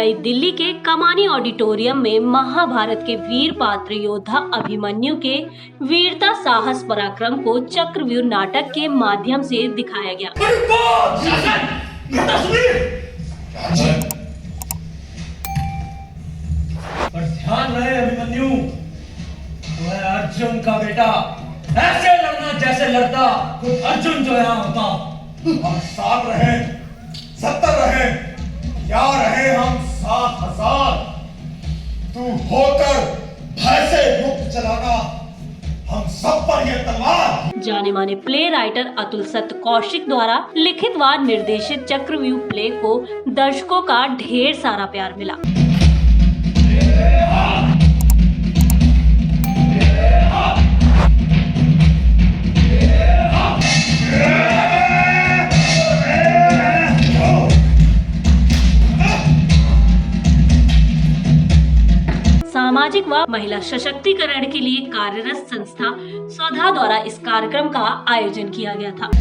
नई दिल्ली के कमानी ऑडिटोरियम में महाभारत के वीर पात्र योद्धा अभिमन्यु के वीरता साहस पराक्रम को चक्रव्यूह नाटक के माध्यम से दिखाया गया। पर ध्यान रहे अभिमन्यु, तो है अर्जुन का बेटा, ऐसे लड़ना जैसे लड़ता खुद अर्जुन जो यहाँ होता। हम 7 रहे, 70 रहे, क्या रहे हम 7,000। तू होकर भय से मुक्त चलाना, हम सब पर ये तलवार। जाने माने प्ले राइटर अतुल सत्य कौशिक द्वारा लिखित व निर्देशित चक्रव्यूह प्ले को दर्शकों का ढेर सारा प्यार मिला। सामाजिक व महिला सशक्तिकरण के लिए कार्यरत संस्था स्वधा द्वारा इस कार्यक्रम का आयोजन किया गया था।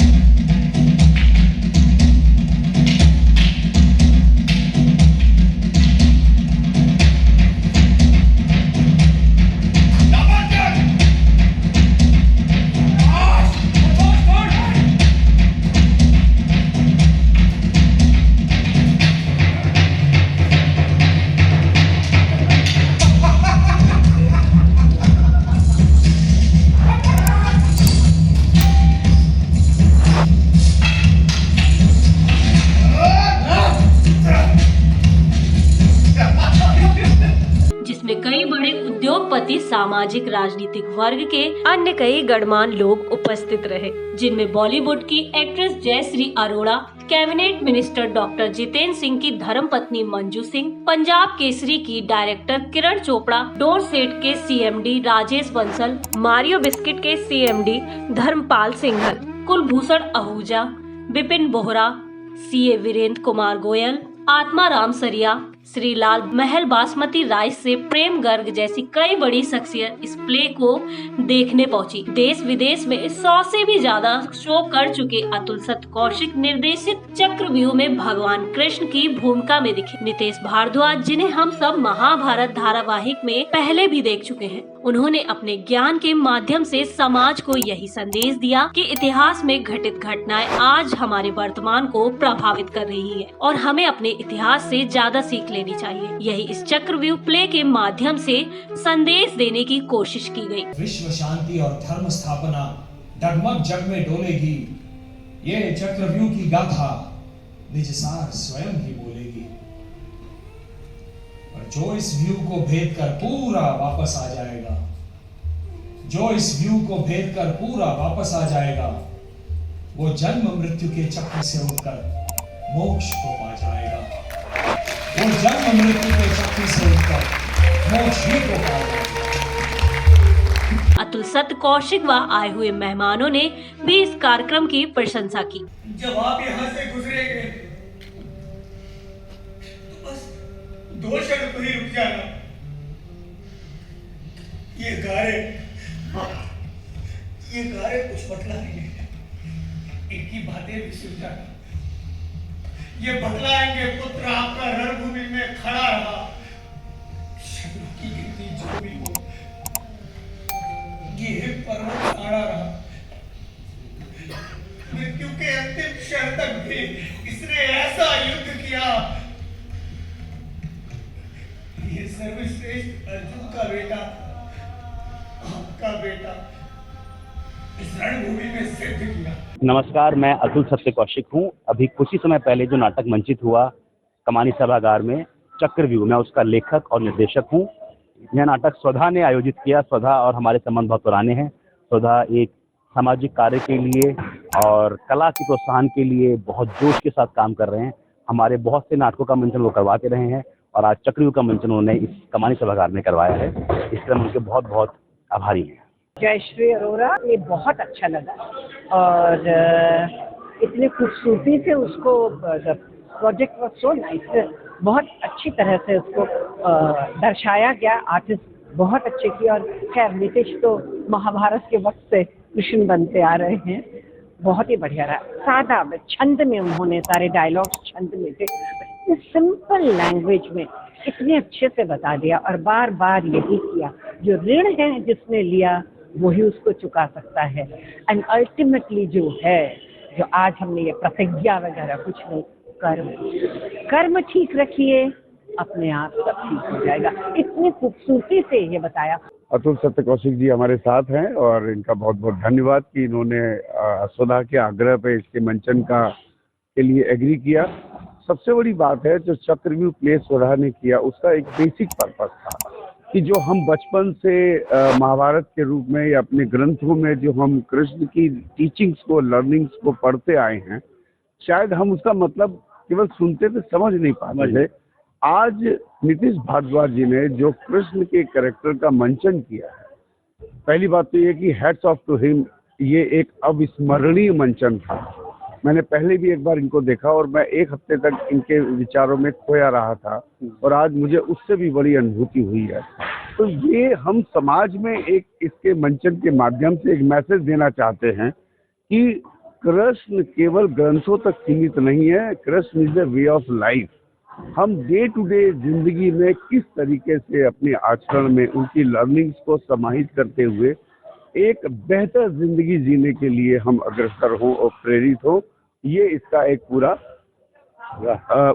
कई बड़े उद्योगपति, सामाजिक राजनीतिक वर्ग के अन्य कई गणमान्य लोग उपस्थित रहे, जिनमें बॉलीवुड की actress Jayashree Arora, cabinet minister doctor Jitendra Singh की धर्मपत्नी मंजू सिंह, पंजाब केसरी की director Kiran Chopra, door set के CMD Rajesh Bansal, Mario biscuit के सीएमडी धर्मपाल सिंघल, कुलभूषण आहूजा, विपिन बोहरा, सीए वीरेंद्र कुमार गोयल, आत्मा राम सरिया, श्रीलाल महल, बासमती राइस से प्रेम गर्ग जैसी कई बड़ी शख्सियत इस प्ले को देखने पहुंची। देश विदेश में 100 से भी ज्यादा शो कर चुके अतुल सत्य कौशिक निर्देशित चक्रव्यूह में भगवान कृष्ण की भूमिका में दिखे नितेश भारद्वाज, जिन्हें हम सब महाभारत धारावाहिक में पहले भी देख चुके हैं। उन्होंने अपने ज्ञान के माध्यम से समाज को यही संदेश दिया कि इतिहास में घटित घटनाएं आज हमारे वर्तमान को प्रभावित कर रही है और हमें अपने इतिहास से ज्यादा सीख लेनी चाहिए। यही इस चक्रव्यूह प्ले के माध्यम से संदेश देने की कोशिश की गई। विश्व शांति और धर्म स्थापना डगमग जग में डोलेगी, ये चक्रव्यूह की गाथा निज सार स्वयं ही बोलेगी। और जो इस व्यू को भेद कर पूरा वापस आ जाएगा, जो इस व्यू को भेद कर पूरा वापस आ जाएगा, वो जन्म मृत्यु के चक्र से उठकर मोक्ष को पा जाएगा। वो जन्म मृत्यु के चक्र से उठकर मोक्ष ही को पा जाएगा। अतुल सत्य कौशिक व आए हुए मेहमानों ने भी इस कार्यक्रम की प्रशंसा की। जब आप यहाँ से गुजरेंगे तो बस 2 क्षण तो ही रुक जाना। ये गारे कुछ बतलाएंगे, इनकी बातें भी सुन जाना। ये बतलाएंगे पुत्र आपका रणभूमि में खड़ा रहा, शत्रु की गिनती जो भी हो, ये पर्वत खड़ा रहा। मृत्यु के अंतिम क्षण तक भी इसने ऐसा युद्ध किया। ये सर्वश्रेष्ठ अर्जुन का बेटा, आपका बेटा इस रणभूमि में सिद्ध किया। नमस्कार, मैं अतुल सत्य कौशिक हूँ। अभी कुछ ही समय पहले जो नाटक मंचित हुआ कमानी सभागार में चक्रव्यूह, मैं उसका लेखक और निर्देशक हूँ। यह नाटक स्वधा ने आयोजित किया। स्वधा और हमारे संबंध बहुत पुराने हैं। स्वधा एक सामाजिक कार्य के लिए और कला की प्रोत्साहन के लिए बहुत जोश के साथ काम कर रहे हैं। हमारे बहुत से नाटकों का मंचन वो करवाते रहे हैं और आज चक्रव्यूह का मंचन उन्होंने इस कमानी सभागार में करवाया है। इसलिए हम उनके बहुत बहुत आभारी हैं। जयश्री अरोड़ा, ये बहुत अच्छा लगा और इतनी खूबसूरती से उसको प्रोजेक्ट वाज सो नाइस, बहुत अच्छी तरह से उसको दर्शाया गया। आर्टिस्ट बहुत अच्छे किए और खैर नितेश तो महाभारत के वक्त से कृष्ण बनते आ रहे हैं बहुत ही बढ़िया रहा। सादा छंद में उन्होंने सारे डायलॉग्स छंद में थे, सिंपल लैंग्वेज में इतने अच्छे से बता दिया और बार बार यही किया, जो ऋण है जिसने लिया वही उसको चुका सकता है। एंड अल्टीमेटली जो है, जो आज हमने ये प्रतिज्ञा वगैरह कुछ नहीं, कर्म ठीक रखिए, अपने आप सब ठीक हो जाएगा। इतनी खूबसूरती से ये बताया। अतुल सत्य कौशिक जी हमारे साथ हैं और इनका बहुत बहुत धन्यवाद कि इन्होंने स्वधा के आग्रह पे इसके मंचन के लिए एग्री किया। सबसे बड़ी बात है जो चक्रव्यूह प्ले स्वधा ने किया उसका एक बेसिक पर्पस था कि जो हम बचपन से महाभारत के रूप में या अपने ग्रंथों में जो हम कृष्ण की टीचिंग्स को, लर्निंग्स को पढ़ते आए हैं, शायद हम उसका मतलब केवल सुनते थे, समझ नहीं पाते थे। आज नीतीश भारद्वाज जी ने जो कृष्ण के कैरेक्टर का मंचन किया है, पहली बात तो ये कि हैट्स ऑफ टू हिम, ये एक अविस्मरणीय मंचन था। मैंने पहले भी एक बार इनको देखा और मैं एक हफ्ते तक इनके विचारों में खोया रहा था और आज मुझे उससे भी बड़ी अनुभूति हुई है। तो ये हम समाज में एक इसके मंचन के माध्यम से एक मैसेज देना चाहते हैं कि कृष्ण केवल ग्रंथों तक सीमित नहीं है, Krishna is the way of life. हम डे टू डे जिंदगी में किस तरीके से अपने आचरण में उनकी लर्निंग्स को समाहित करते हुए एक बेहतर जिंदगी जीने के लिए हम अग्रसर हों और प्रेरित हो, ये इसका एक पूरा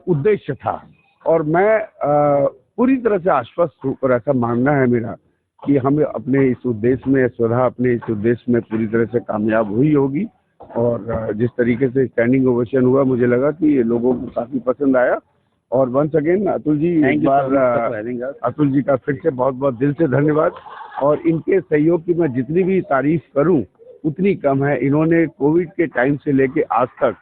उद्देश्य था। और मैं पूरी तरह से आश्वस्त हूँ और ऐसा मानना है मेरा कि हमें अपने इस उद्देश्य में, स्वधा अपने इस उद्देश्य में पूरी तरह से कामयाब हुई होगी। और जिस तरीके से स्टैंडिंग ओवेशन हुआ, मुझे लगा कि लोगों को काफी पसंद आया। और वंस अगेन अतुल जी, एक बार अतुल जी का फिर से बहुत बहुत दिल से धन्यवाद। और इनके सहयोग की मैं जितनी भी तारीफ करूं उतनी कम है। इन्होंने कोविड के टाइम से लेके आज तक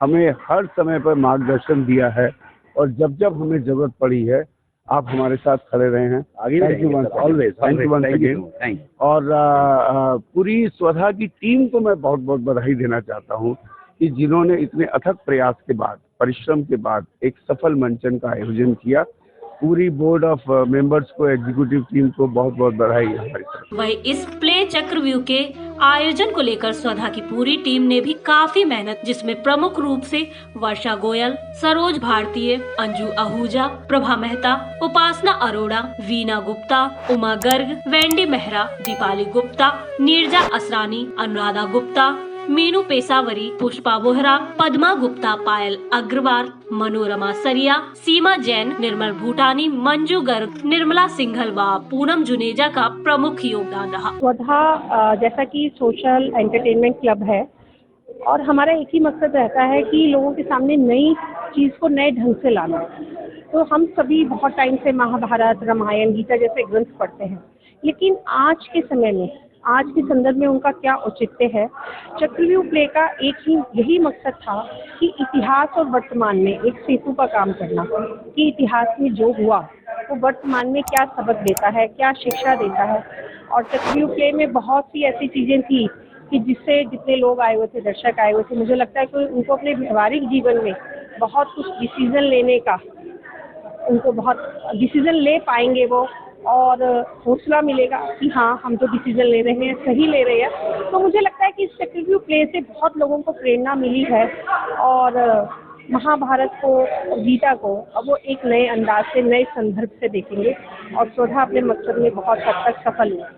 हमें हर समय पर मार्गदर्शन दिया है और जब जब हमें जरूरत पड़ी है आप हमारे साथ खड़े रहे हैं। Thank you once always, thank you once again. और पूरी स्वधा की टीम को मैं बहुत बहुत बधाई देना चाहता हूं कि जिन्होंने इतने अथक प्रयास के बाद, परिश्रम के बाद एक सफल मंचन का आयोजन किया। पूरी बोर्ड ऑफ मेंबर्स को, एग्जीक्यूटिव टीम को बहुत बहुत बधाई है हमारी तरफ। वही इस प्ले चक्रव्यूह के आयोजन को लेकर स्वधा की पूरी टीम ने भी काफी मेहनत, जिसमें प्रमुख रूप से वर्षा गोयल, सरोज भारतीय, अंजू आहूजा, प्रभा मेहता, उपासना अरोड़ा, वीना गुप्ता, उमा गर्ग, वेंडी मेहरा, दीपाली गुप्ता, नीरजा असरानी, अनुराधा गुप्ता, मीनू पेशावरी, पुष्पा बोहरा, पद्मा गुप्ता, पायल अग्रवाल, मनोरमा सरिया, सीमा जैन, निर्मल भूटानी, मंजू गर्ग, निर्मला सिंघल व पूनम जुनेजा का प्रमुख योगदान रहा। स्वधा जैसा कि सोशल एंटरटेनमेंट क्लब है और हमारा एक ही मकसद रहता है कि लोगों के सामने नई चीज को नए ढंग से लाना। तो हम सभी बहुत टाइम से महाभारत, रामायण, गीता जैसे ग्रंथ पढ़ते हैं, लेकिन आज के समय में, आज के संदर्भ में उनका क्या औचित्य है। चक्रव्यूह प्ले का एक ही यही मकसद था कि इतिहास और वर्तमान में एक सेतु का काम करना, कि इतिहास में जो हुआ वो वर्तमान में क्या सबक देता है, क्या शिक्षा देता है। और चक्रव्यूह प्ले में बहुत सी ऐसी चीजें थी कि जिससे जितने लोग आए हुए थे, दर्शक आए हुए थे, मुझे लगता है कि उनको अपने व्यवहारिक जीवन में बहुत कुछ डिसीजन लेने का, उनको बहुत डिसीजन ले पाएंगे वो, और हौसला मिलेगा कि हाँ हम जो डिसीजन ले रहे हैं सही ले रहे हैं। तो मुझे लगता है कि इस चक्रव्यूह प्ले से बहुत लोगों को प्रेरणा मिली है और महाभारत को, गीता को अब वो एक नए अंदाज से, नए संदर्भ से देखेंगे और स्वधा अपने मकसद में बहुत हद तक सफल हुआ।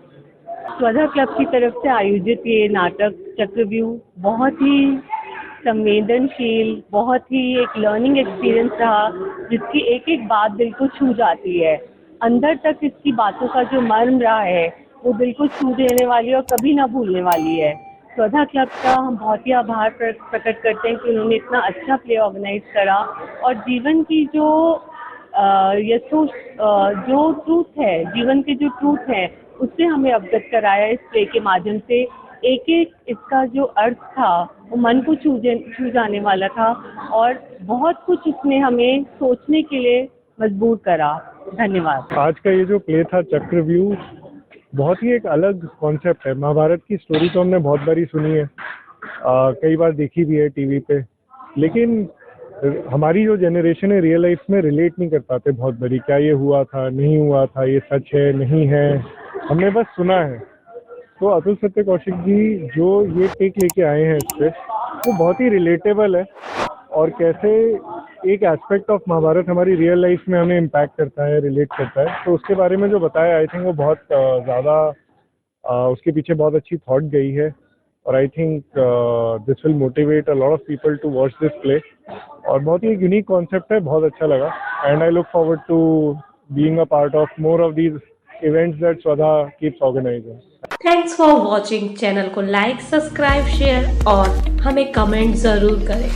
स्वधा क्लब की तरफ से आयोजित ये नाटक चक्रव्यूह बहुत ही संवेदनशील, बहुत ही एक लर्निंग एक्सपीरियंस रहा, जिसकी एक एक बात दिल को छू जाती है। अंदर तक इसकी बातों का जो मर्म रहा है वो दिल को छू देने वाली और कभी ना भूलने वाली है। स्वधा क्लब का हम बहुत ही आभार प्रकट करते हैं कि उन्होंने इतना अच्छा प्ले ऑर्गेनाइज करा और जीवन की जो ट्रूथ है, जीवन के जो ट्रूथ है उससे हमें अवगत कराया इस प्ले के माध्यम से। एक एक इसका जो अर्थ था वो मन को छू जाने वाला था और बहुत कुछ इसने हमें सोचने के लिए मजबूर करा। धन्यवाद। आज का ये जो प्ले था चक्रव्यूह, बहुत ही एक अलग कॉन्सेप्ट है। महाभारत की स्टोरी तो हमने बहुत बारी सुनी है, कई बार देखी भी है टीवी पे, लेकिन हमारी जो जनरेशन है रियल लाइफ में रिलेट नहीं कर पाते बहुत बारी, क्या ये हुआ था, नहीं हुआ था, ये सच है, नहीं है, हमने बस सुना है। तो अतुल सत्य कौशिक जी जो ये टेक लेके आए हैं इस पे, वो बहुत ही रिलेटेबल है और कैसे एक एस्पेक्ट ऑफ महाभारत हमारी रियल लाइफ में हमें इम्पैक्ट करता है, रिलेट करता है, तो उसके बारे में जो बताया आई थिंक वो बहुत ज़्यादा उसके पीछे बहुत अच्छी थॉट गई है और I think this will motivate a lot of people to watch this play और बहुत ही एक यूनिक कॉन्सेप्ट है, बहुत अच्छा लगा and I look forward to being a part of more of these events that Swadha keeps organizing. Thanks for watching. Channel को like, subscribe, share और हमें कमेंट जरूर करें।